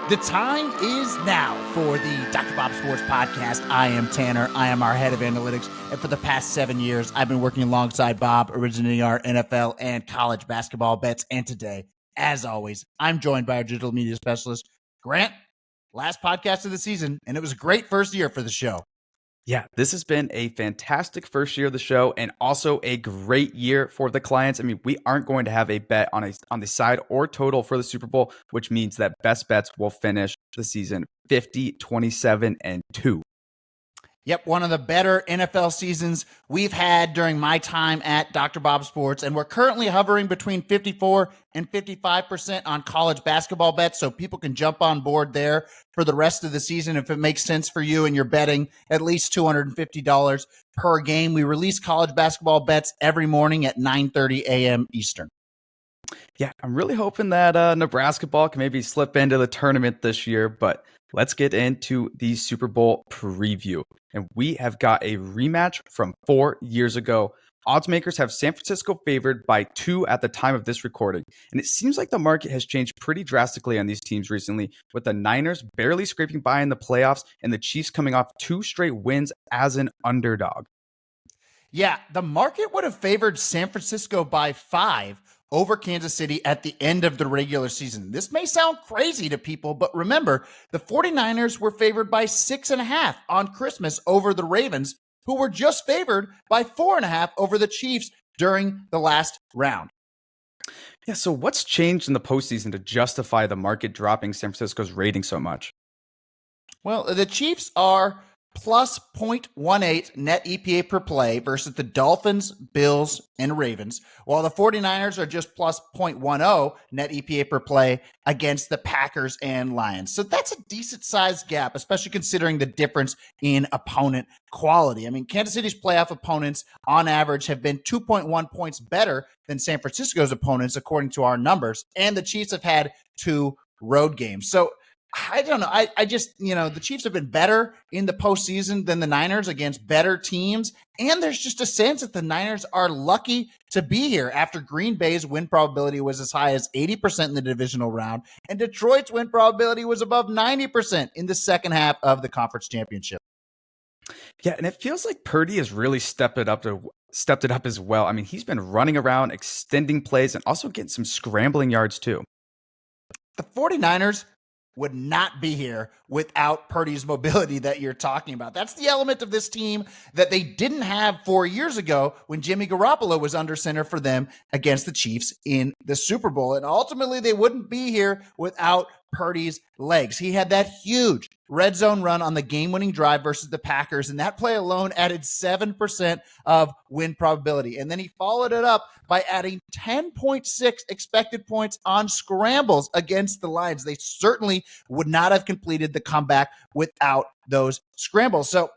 The time is now for the Dr. Bob Sports Podcast. I am Tanner. I am our head of analytics. And for the past 7 years, I've been working alongside Bob, originating our NFL and college basketball bets. And today, as always, I'm joined by our digital media specialist, Grant. Last podcast of the season, and it was a great first year for the show. Yeah, this has been a fantastic first year of the show and also a great year for the clients. I mean, we aren't going to have a bet on the side or total for the Super Bowl, which means that best bets will finish the season 50, 27, and 2. Yep, one of the better NFL seasons we've had during my time at Dr. Bob Sports, and we're currently hovering between 54 and 55% on college basketball bets, so people can jump on board there for the rest of the season if it makes sense for you and you're betting at least $250 per game. We release college basketball bets every morning at 9:30 a.m. Eastern. Yeah, I'm really hoping that Nebraska ball can maybe slip into the tournament this year, but let's get into the Super Bowl preview. And we have got a rematch from 4 years ago. Odds makers have San Francisco favored by 2 at the time of this recording. And it seems like the market has changed pretty drastically on these teams recently, with the Niners barely scraping by in the playoffs and the Chiefs coming off 2 straight wins as an underdog. Yeah, the market would have favored San Francisco by 5 over Kansas City at the end of the regular season. This may sound crazy to people, but remember, the 49ers were favored by 6.5 on Christmas over the Ravens, who were just favored by 4.5 over the Chiefs during the last round. Yeah, so what's changed in the postseason to justify the market dropping San Francisco's rating so much? Well, the Chiefs are plus 0.18 net EPA per play versus the Dolphins, Bills, and Ravens, while the 49ers are just plus 0.10 net EPA per play against the Packers and Lions. So that's a decent sized gap, especially considering the difference in opponent quality. I mean, Kansas City's playoff opponents on average have been 2.1 points better than San Francisco's opponents, according to our numbers, and the Chiefs have had 2 road games. So I don't know. I just, the Chiefs have been better in the postseason than the Niners against better teams. And there's just a sense that the Niners are lucky to be here after Green Bay's win probability was as high as 80% in the divisional round. And Detroit's win probability was above 90% in the second half of the conference championship. Yeah, and it feels like Purdy has really stepped it up as well. I mean, he's been running around, extending plays, and also getting some scrambling yards too. The 49ers would not be here without Purdy's mobility that you're talking about. That's the element of this team that they didn't have 4 years ago when Jimmy Garoppolo was under center for them against the Chiefs in the Super Bowl. And ultimately, they wouldn't be here without Purdy's legs. He had that huge red zone run on the game-winning drive versus the Packers, and that play alone added 7% of win probability. And then he followed it up by adding 10.6 expected points on scrambles against the Lions. They certainly would not have completed the comeback without those scrambles. So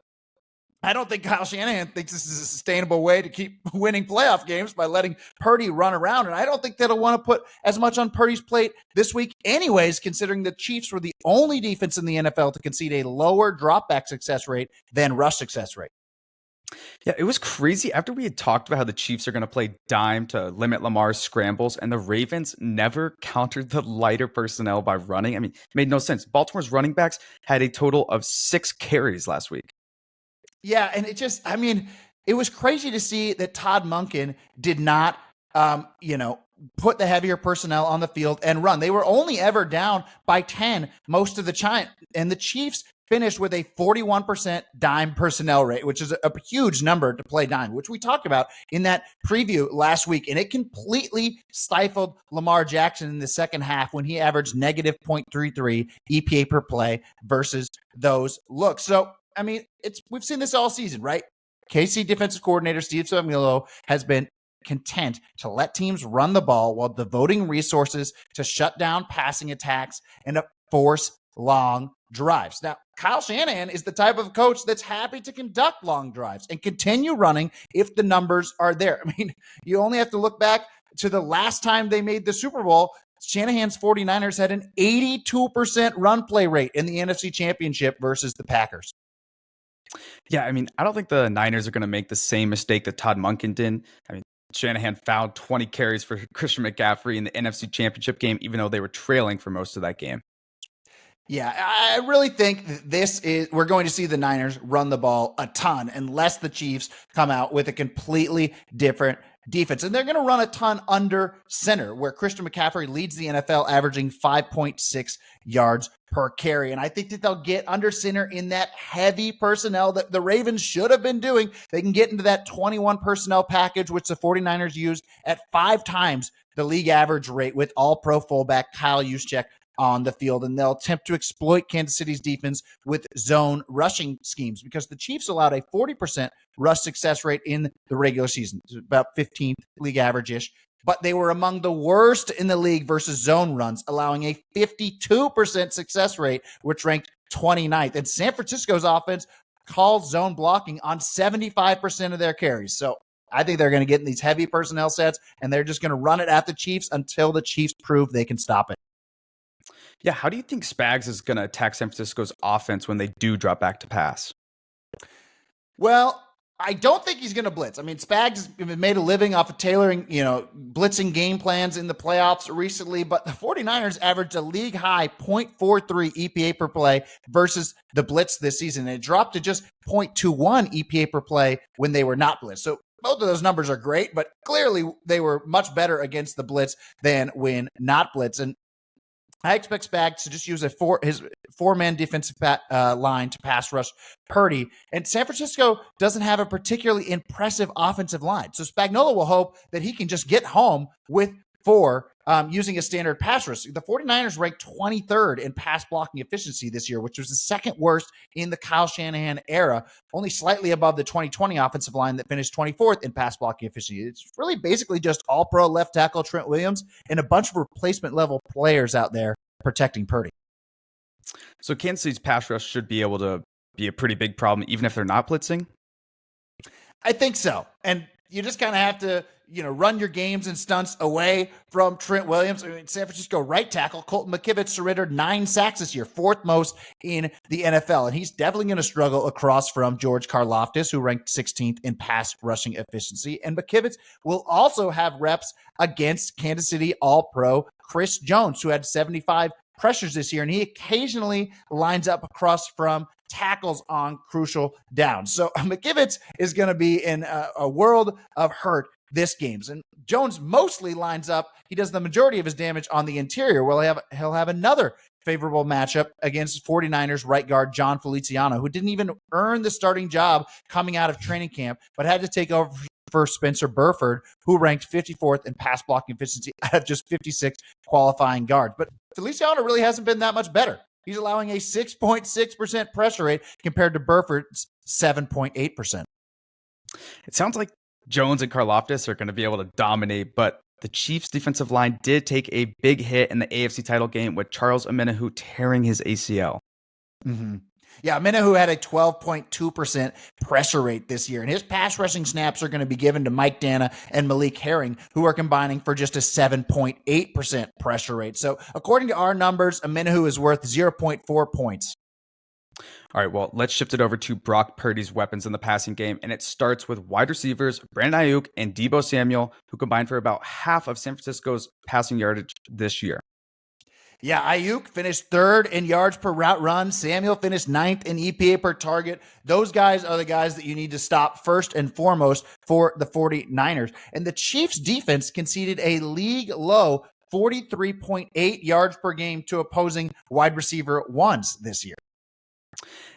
I don't think Kyle Shanahan thinks this is a sustainable way to keep winning playoff games by letting Purdy run around. And I don't think that he'll want to put as much on Purdy's plate this week anyways, considering the Chiefs were the only defense in the NFL to concede a lower dropback success rate than rush success rate. Yeah, it was crazy after we had talked about how the Chiefs are going to play dime to limit Lamar's scrambles, and the Ravens never countered the lighter personnel by running. I mean, it made no sense. Baltimore's running backs had a total of 6 carries last week. Yeah, and it was crazy to see that Todd Monken did not, put the heavier personnel on the field and run. They were only ever down by 10 most of the time, and the Chiefs finished with a 41% dime personnel rate, which is a huge number to play dime, which we talked about in that preview last week. And it completely stifled Lamar Jackson in the second half when he averaged negative 0.33 EPA per play versus those looks. So, I mean, we've seen this all season, right? KC defensive coordinator Steve Spagnuolo has been content to let teams run the ball while devoting resources to shut down passing attacks and to force long drives. Now, Kyle Shanahan is the type of coach that's happy to conduct long drives and continue running if the numbers are there. I mean, you only have to look back to the last time they made the Super Bowl. Shanahan's 49ers had an 82% run play rate in the NFC Championship versus the Packers. Yeah, I mean, I don't think the Niners are going to make the same mistake that Todd Monken did. I mean, Shanahan fouled 20 carries for Christian McCaffrey in the NFC Championship game, even though they were trailing for most of that game. Yeah, I really think we're going to see the Niners run the ball a ton unless the Chiefs come out with a completely different defense. And they're going to run a ton under center, where Christian McCaffrey leads the NFL, averaging 5.6 yards per carry. And I think that they'll get under center in that heavy personnel that the Ravens should have been doing. They can get into that 21 personnel package, which the 49ers used at 5 times the league average rate, with all-pro fullback Kyle Juszczyk on the field, and they'll attempt to exploit Kansas City's defense with zone rushing schemes, because the Chiefs allowed a 40% rush success rate in the regular season. It's about 15th league average-ish, but they were among the worst in the league versus zone runs, allowing a 52% success rate, which ranked 29th. And San Francisco's offense calls zone blocking on 75% of their carries. So I think they're going to get in these heavy personnel sets, and they're just going to run it at the Chiefs until the Chiefs prove they can stop it. Yeah, how do you think Spags is going to attack San Francisco's offense when they do drop back to pass? Well, I don't think he's going to blitz. I mean, Spags has made a living off of tailoring, blitzing game plans in the playoffs recently, but the 49ers averaged a league high 0.43 EPA per play versus the blitz this season. And it dropped to just 0.21 EPA per play when they were not blitzed. So both of those numbers are great, but clearly they were much better against the blitz than when not blitz. And I expect Spags to just use his four-man defensive line to pass rush Purdy. And San Francisco doesn't have a particularly impressive offensive line. So Spagnuolo will hope that he can just get home with 4 using a standard pass rush. The 49ers ranked 23rd in pass blocking efficiency this year, which was the second worst in the Kyle Shanahan era, only slightly above the 2020 offensive line that finished 24th in pass blocking efficiency. It's really basically just all-pro left tackle Trent Williams and a bunch of replacement-level players out there protecting Purdy. So Kansas City's pass rush should be able to be a pretty big problem, even if they're not blitzing? I think so. And you just kind of have to, run your games and stunts away from Trent Williams. I mean, San Francisco right tackle Colton McKivitz surrendered 9 sacks this year, 4th most in the NFL. And he's definitely going to struggle across from George Karlaftis, who ranked 16th in pass rushing efficiency. And McKivitz will also have reps against Kansas City All-Pro Chris Jones, who had 75 pressures this year. And he occasionally lines up across from tackles on crucial downs. So McKivitz is going to be in a world of hurt this games. And Jones mostly lines up. He does the majority of his damage on the interior. Well, he'll have another favorable matchup against 49ers right guard John Feliciano, who didn't even earn the starting job coming out of training camp, but had to take over for Spencer Burford, who ranked 54th in pass blocking efficiency out of just 56 qualifying guards. But Feliciano really hasn't been that much better. He's allowing a 6.6% pressure rate compared to Burford's 7.8%. It sounds like Jones and Karlaftis are going to be able to dominate, but the Chiefs' defensive line did take a big hit in the AFC title game with Charles Omenihu tearing his ACL. Mm-hmm. Yeah, Omenihu had a 12.2% pressure rate this year, and his pass rushing snaps are going to be given to Mike Dana and Malik Herring, who are combining for just a 7.8% pressure rate. So according to our numbers, Omenihu is worth 0.4 points. All right, well, let's shift it over to Brock Purdy's weapons in the passing game, and it starts with wide receivers Brandon Ayuk and Deebo Samuel, who combined for about half of San Francisco's passing yardage this year. Yeah, Ayuk finished 3rd in yards per route run. Samuel finished 9th in EPA per target. Those guys are the guys that you need to stop first and foremost for the 49ers. And the Chiefs defense conceded a league low 43.8 yards per game to opposing wide receiver ones this year.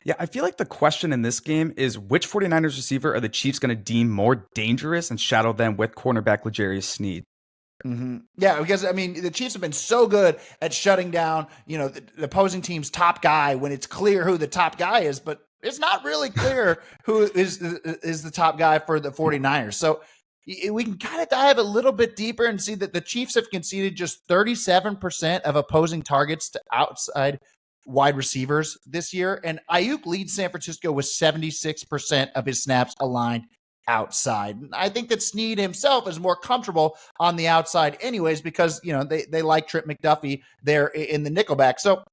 Yeah, I feel like the question in this game is which 49ers receiver are the Chiefs going to deem more dangerous and shadow them with cornerback L'Jarius Sneed? Mm-hmm. Yeah, because, the Chiefs have been so good at shutting down, the opposing team's top guy when it's clear who the top guy is, but it's not really clear who is the top guy for the 49ers. So we can kind of dive a little bit deeper and see that the Chiefs have conceded just 37% of opposing targets to outside wide receivers this year. And Ayuk leads San Francisco with 76% of his snaps aligned outside. And I think that Sneed himself is more comfortable on the outside anyways, because, they like Trent McDuffie there in the nickelback. So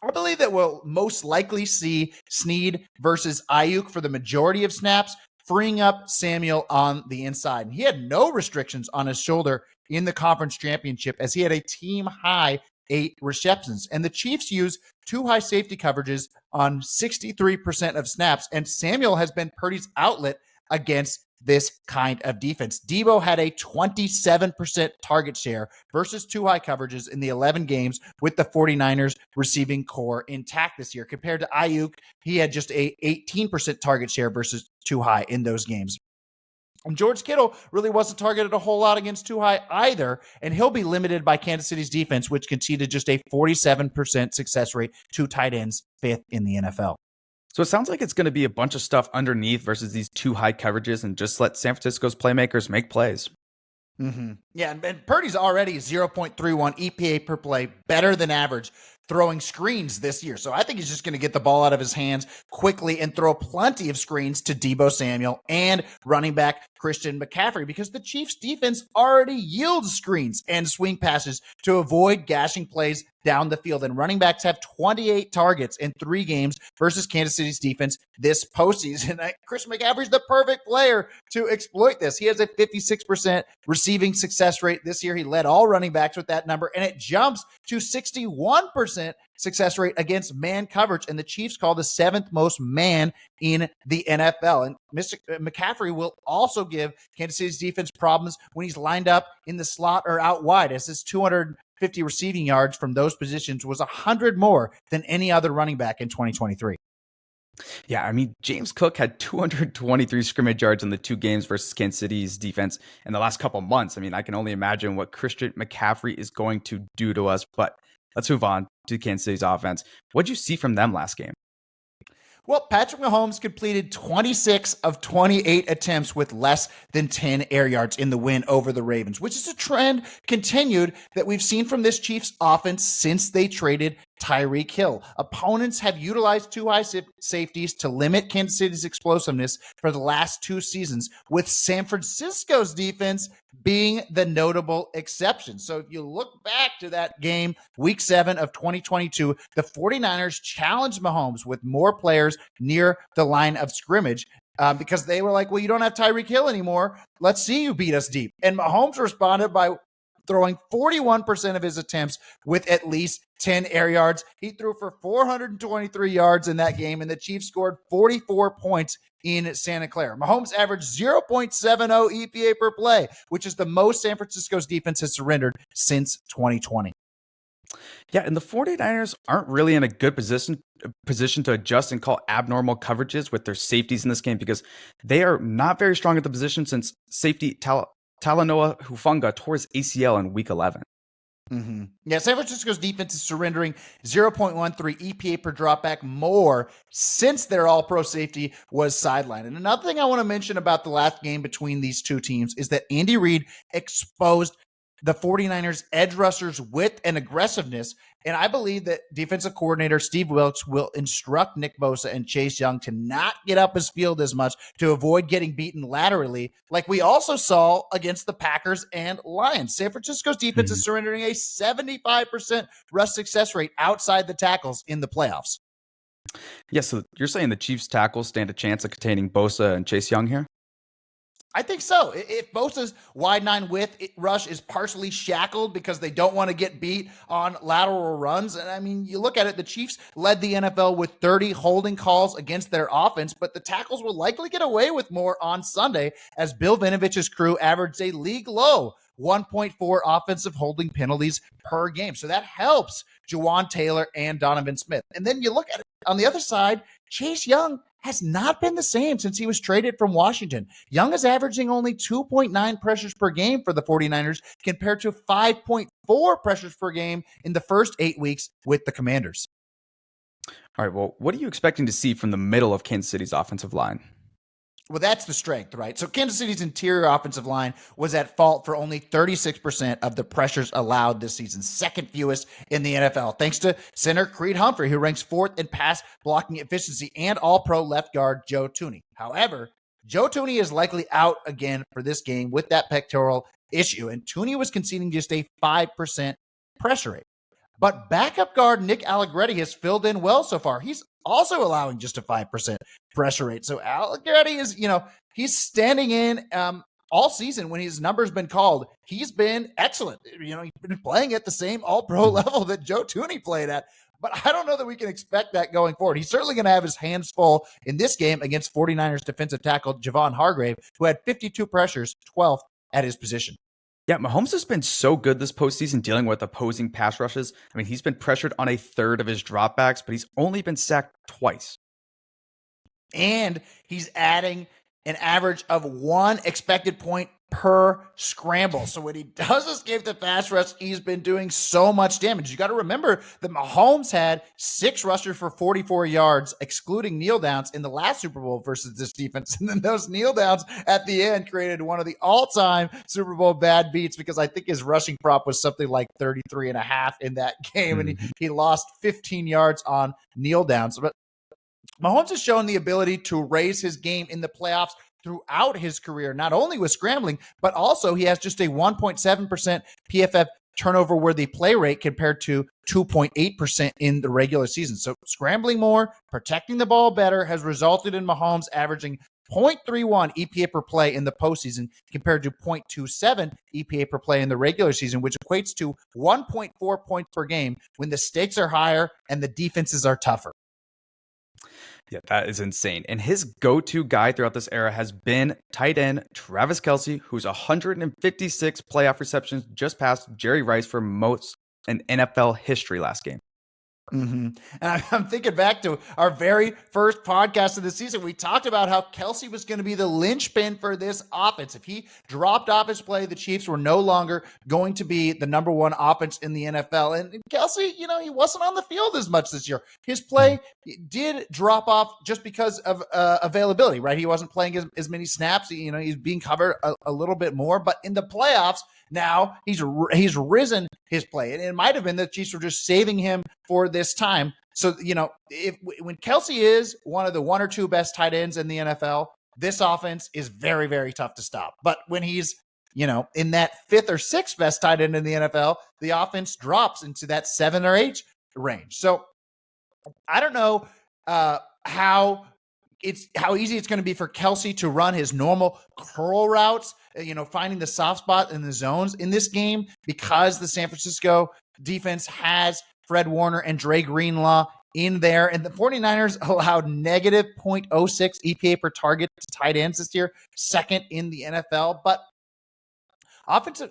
I believe that we'll most likely see Sneed versus Ayuk for the majority of snaps, freeing up Samuel on the inside. And he had no restrictions on his shoulder in the conference championship, as he had a team high 8 receptions. And the Chiefs use 2 high safety coverages on 63% of snaps, and Samuel has been Purdy's outlet against this kind of defense. Debo had a 27% target share versus 2 high coverages in the 11 games with the 49ers receiving core intact this year. Compared to Ayuk, he had just a 18% target share versus 2 high in those games. And George Kittle really wasn't targeted a whole lot against 2 high either, and he'll be limited by Kansas City's defense, which conceded just a 47% success rate to tight ends, 5th in the NFL. So it sounds like it's going to be a bunch of stuff underneath versus these 2 high coverages and just let San Francisco's playmakers make plays. Mm-hmm. Yeah, and Purdy's already 0.31 EPA per play, better than average, throwing screens this year. So I think he's just going to get the ball out of his hands quickly and throw plenty of screens to Debo Samuel and running back Christian McCaffrey, because the Chiefs defense already yields screens and swing passes to avoid gashing plays down the field. And running backs have 28 targets in 3 games versus Kansas City's defense this postseason. Christian McCaffrey's the perfect player to exploit this. He has a 56% receiving success rate this year. He led all running backs with that number, and it jumps to 61% success rate against man coverage, and the Chiefs call the 7th most man in the NFL. And Mr. McCaffrey will also give Kansas City's defense problems when he's lined up in the slot or out wide, as his 250 receiving yards from those positions was 100 more than any other running back in 2023. Yeah, I mean, James Cook had 223 scrimmage yards in the 2 games versus Kansas City's defense in the last couple months. I mean, I can only imagine what Christian McCaffrey is going to do to us, but let's move on to Kansas City's offense. What did you see from them last game? Well, Patrick Mahomes completed 26 of 28 attempts with less than 10 air yards in the win over the Ravens, which is a trend continued that we've seen from this Chiefs offense since they traded Tyreek Hill. Opponents have utilized 2 high safeties to limit Kansas City's explosiveness for the last 2 seasons, with San Francisco's defense being the notable exception. So if you look back to that game, week 7 of 2022, the 49ers challenged Mahomes with more players near the line of scrimmage because they were like, well, you don't have Tyreek Hill anymore. Let's see you beat us deep. And Mahomes responded by throwing 41% of his attempts with at least 10 air yards. He threw for 423 yards in that game, and the Chiefs scored 44 points in Santa Clara. Mahomes averaged 0.70 EPA per play, which is the most San Francisco's defense has surrendered since 2020. Yeah, and the 49ers aren't really in a good position to adjust and call abnormal coverages with their safeties in this game, because they are not very strong at the position since safety Talanoa Hufanga tore his ACL in week 11. Mm-hmm. Yeah, San Francisco's defense is surrendering 0.13 EPA per dropback more since their all-pro safety was sidelined. And another thing I want to mention about the last game between these two teams is that Andy Reid exposed the 49ers edge rushers' width and aggressiveness. And I believe that defensive coordinator Steve Wilks will instruct Nick Bosa and Chase Young to not get up his field as much to avoid getting beaten laterally, like we also saw against the Packers and Lions. San Francisco's defense is surrendering a 75% rush success rate outside the tackles in the playoffs. Yeah, so you're saying the Chiefs tackles stand a chance of containing Bosa and Chase Young here? I think so. If Bosa's wide 9 width rush is partially shackled because they don't want to get beat on lateral runs, and I mean, you look at it, the Chiefs led the NFL with 30 holding calls against their offense, but the tackles will likely get away with more on Sunday as Bill Vinovich's crew averaged a league low 1.4 offensive holding penalties per game. So that helps Juwan Taylor and Donovan Smith. And then you look at it on the other side, Chase Young has not been the same since he was traded from Washington. Young is averaging only 2.9 pressures per game for the 49ers compared to 5.4 pressures per game in the first 8 weeks with the Commanders. All right, well, what are you expecting to see from the middle of Kansas City's offensive line? Well, that's the strength, right? So Kansas City's interior offensive line was at fault for only 36% of the pressures allowed this season, second fewest in the NFL, thanks to center Creed Humphrey, who ranks 4th in pass blocking efficiency, and all-pro left guard Joe Thuney. However, Joe Thuney is likely out again for this game with that pectoral issue, and Thuney was conceding just a 5% pressure rate. But backup guard Nick Allegretti has filled in well so far. He's also allowing just a 5% pressure rate. So Allegretti is, he's standing in all season when his number's been called, he's been excellent. He's been playing at the same all-pro level that Joe Thuney played at. But I don't know that we can expect that going forward. He's certainly going to have his hands full in this game against 49ers defensive tackle Javon Hargrave, who had 52 pressures, 12th at his position. Yeah, Mahomes has been so good this postseason dealing with opposing pass rushes. I mean, he's been pressured on a third of his dropbacks, but he's only been sacked twice. And he's adding an average of 1 expected point per scramble. So when he does escape the pass rush, he's been doing so much damage. You got to remember that Mahomes had 6 rushers for 44 yards, excluding kneel downs in the last Super Bowl versus this defense. And then those kneel downs at the end created one of the all-time Super Bowl bad beats, because I think his rushing prop was something like 33.5 in that game. And he lost 15 yards on kneel downs. But Mahomes has shown the ability to raise his game in the playoffs throughout his career, not only with scrambling, but also he has just a 1.7% PFF turnover worthy play rate compared to 2.8% in the regular season. So scrambling more, protecting the ball better has resulted in Mahomes averaging 0.31 EPA per play in the postseason compared to 0.27 EPA per play in the regular season, which equates to 1.4 points per game when the stakes are higher and the defenses are tougher. Yeah, that is insane. And his go-to guy throughout this era has been tight end Travis Kelce, who's 156 playoff receptions, just passed Jerry Rice for most in NFL history last game. And I'm thinking back to our very first podcast of the season. We talked about how Kelce was going to be the linchpin for this offense. If he dropped off his play, the Chiefs were no longer going to be the number 1 offense in the NFL. And Kelce, he wasn't on the field as much this year. His play did drop off just because of availability, right? He wasn't playing as many snaps. He's being covered a little bit more. But in the playoffs, now he's risen his play. And it might have been that the Chiefs were just saving him for this time. So, when Kelce is one of the 1 or 2 best tight ends in the NFL, this offense is very, very tough to stop. But when he's, in that 5th or 6th best tight end in the NFL, the offense drops into that 7 or 8 range. So I don't know how easy it's going to be for Kelce to run his normal curl routes, finding the soft spot in the zones in this game, because the San Francisco defense has Fred Warner and Dre Greenlaw in there. And the 49ers allowed negative 0.06 EPA per target to tight ends this year, 2nd in the NFL. But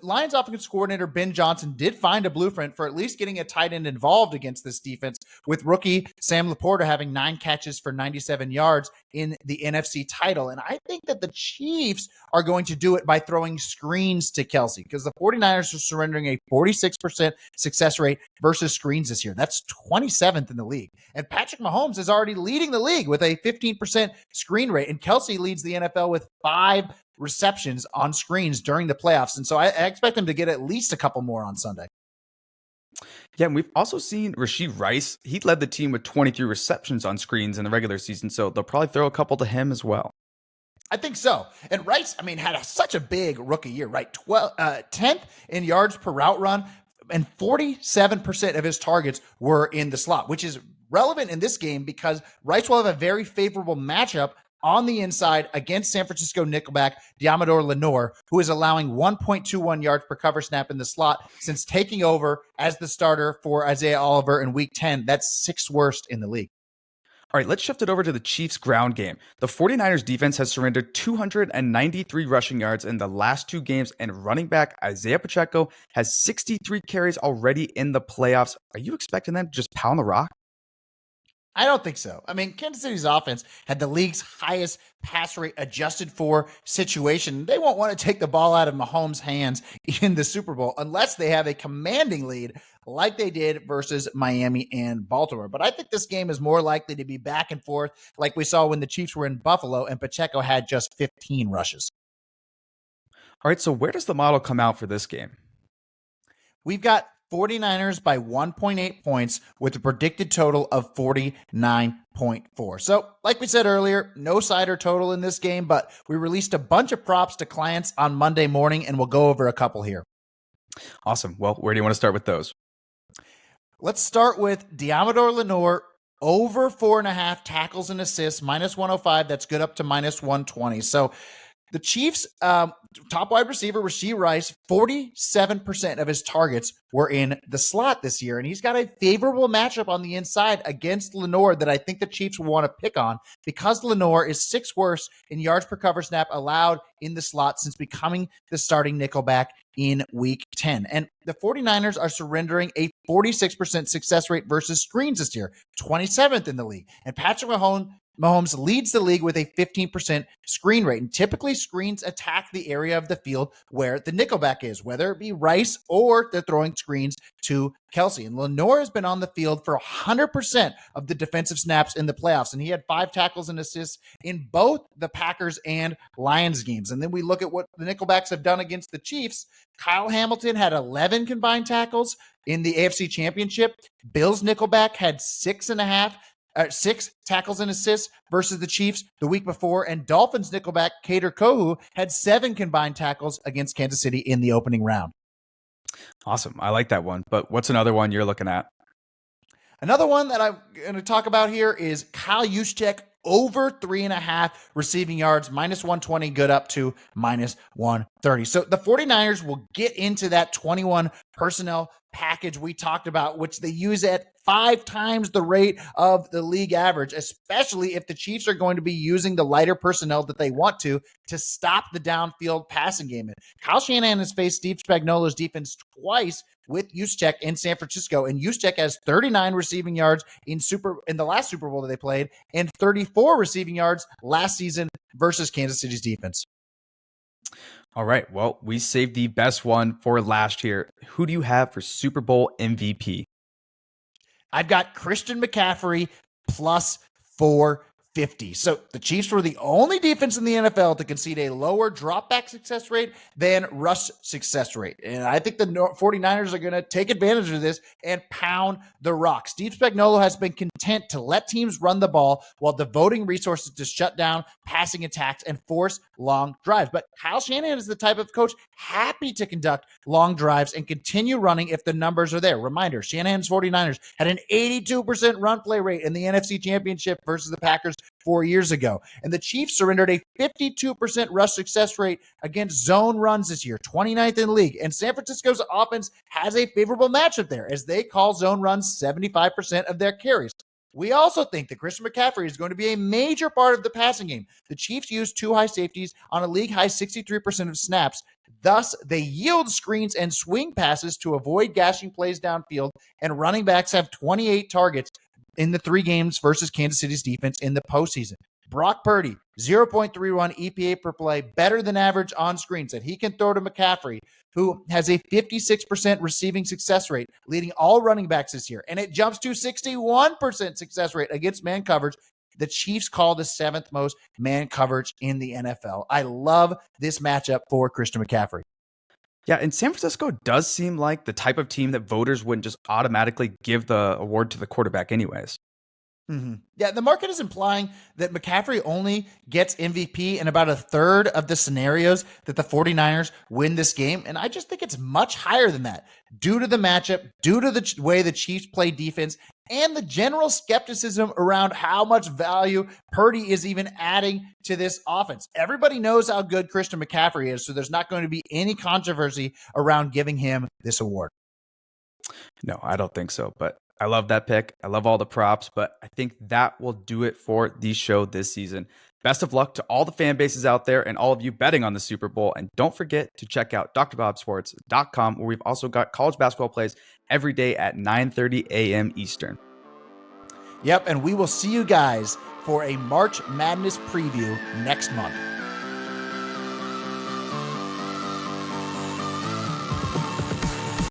Lions offensive coordinator Ben Johnson did find a blueprint for at least getting a tight end involved against this defense, with rookie Sam Laporta having 9 catches for 97 yards in the NFC title. And I think that the Chiefs are going to do it by throwing screens to Kelce, because the 49ers are surrendering a 46% success rate versus screens this year. That's 27th in the league. And Patrick Mahomes is already leading the league with a 15% screen rate. And Kelce leads the NFL with 5 receptions on screens during the playoffs. And so I expect him to get at least a couple more on Sunday. Yeah, and we've also seen Rashee Rice. He led the team with 23 receptions on screens in the regular season, so they'll probably throw a couple to him as well. I think so. And Rice, had such a big rookie year, right? 10th in yards per route run, and 47% of his targets were in the slot, which is relevant in this game because Rice will have a very favorable matchup on the inside against San Francisco nickelback Diamador Lenore, who is allowing 1.21 yards per cover snap in the slot since taking over as the starter for Isaiah Oliver in Week 10. That's 6th worst in the league. All right, let's shift it over to the Chiefs' ground game. The 49ers defense has surrendered 293 rushing yards in the last 2 games, and running back Isaiah Pacheco has 63 carries already in the playoffs. Are you expecting them to just pound the rock? I don't think so. Kansas City's offense had the league's highest pass rate adjusted for situation. They won't want to take the ball out of Mahomes' hands in the Super Bowl unless they have a commanding lead like they did versus Miami and Baltimore. But I think this game is more likely to be back and forth like we saw when the Chiefs were in Buffalo and Pacheco had just 15 rushes. All right, so where does the model come out for this game? We've got 49ers by 1.8 points with a predicted total of 49.4. So, like we said earlier, no side or total in this game, but we released a bunch of props to clients on Monday morning, and we'll go over a couple here. Awesome. Well, where do you want to start with those? Let's start with Diamador Lenore over 4.5 tackles and assists, minus 105. That's good up to minus 120. So, The Chiefs' top wide receiver, Rashee Rice, 47% of his targets were in the slot this year, and he's got a favorable matchup on the inside against Lenoir that I think the Chiefs will want to pick on because Lenoir is sixth worst in yards per cover snap allowed in the slot since becoming the starting nickelback in week 10. And the 49ers are surrendering a 46% success rate versus screens this year, 27th in the league. And Patrick Mahomes leads the league with a 15% screen rate. And typically screens attack the area of the field where the nickelback is, whether it be Rice or they're throwing screens to Kelce. And Lenoir has been on the field for 100% of the defensive snaps in the playoffs. And he had 5 tackles and assists in both the Packers and Lions games. And then we look at what the nickelbacks have done against the Chiefs. Kyle Hamilton had 11 combined tackles in the AFC Championship. Bills nickelback had 6 tackles and assists versus the Chiefs the week before, and Dolphins nickelback Kader Kohu had 7 combined tackles against Kansas City in the opening round. Awesome. I like that one. But what's another one you're looking at? Another one that I'm going to talk about here is Kyle Juszczyk over 3.5 receiving yards, -120, good up to -130. So the 49ers will get into that 21 personnel package we talked about, which they use at 5 times the rate of the league average, especially if the Chiefs are going to be using the lighter personnel that they want to stop the downfield passing game. And Kyle Shanahan has faced Steve Spagnuolo's defense twice with Juszczyk in San Francisco, and Juszczyk has 39 receiving yards in the last Super Bowl that they played, and 34 receiving yards last season versus Kansas City's defense. All right. Well, we saved the best one for last year. Who do you have for Super Bowl MVP? I've got Christian McCaffrey plus 450. So the Chiefs were the only defense in the NFL to concede a lower dropback success rate than rush success rate. And I think the 49ers are going to take advantage of this and pound the rock. Steve Spagnuolo has been content to let teams run the ball while devoting resources to shut down passing attacks and force long drives. But Kyle Shanahan is the type of coach happy to conduct long drives and continue running if the numbers are there. Reminder, Shanahan's 49ers had an 82% run play rate in the NFC Championship versus the Packers 4 years ago. And the Chiefs surrendered a 52% rush success rate against zone runs this year, 29th in the league. And San Francisco's offense has a favorable matchup there as they call zone runs 75% of their carries. We also think that Christian McCaffrey is going to be a major part of the passing game. The Chiefs use 2 high safeties on a league-high 63% of snaps. Thus, they yield screens and swing passes to avoid gashing plays downfield, and running backs have 28 targets in the 3 games versus Kansas City's defense in the postseason. Brock Purdy, 0.31 EPA per play, better than average on screens that he can throw to McCaffrey, who has a 56% receiving success rate, leading all running backs this year. And it jumps to 61% success rate against man coverage. The Chiefs call the 7th most man coverage in the NFL. I love this matchup for Christian McCaffrey. Yeah, and San Francisco does seem like the type of team that voters wouldn't just automatically give the award to the quarterback anyways. Mm-hmm. Yeah, the market is implying that McCaffrey only gets MVP in about a third of the scenarios that the 49ers win this game. And I just think it's much higher than that due to the matchup, due to the way the Chiefs play defense, and the general skepticism around how much value Purdy is even adding to this offense. Everybody knows how good Christian McCaffrey is, so there's not going to be any controversy around giving him this award. No, I don't think so, but I love that pick. I love all the props, but I think that will do it for the show this season. Best of luck to all the fan bases out there and all of you betting on the Super Bowl. And don't forget to check out drbobsports.com, where we've also got college basketball plays every day at 9:30 a.m. Eastern. Yep, and we will see you guys for a March Madness preview next month.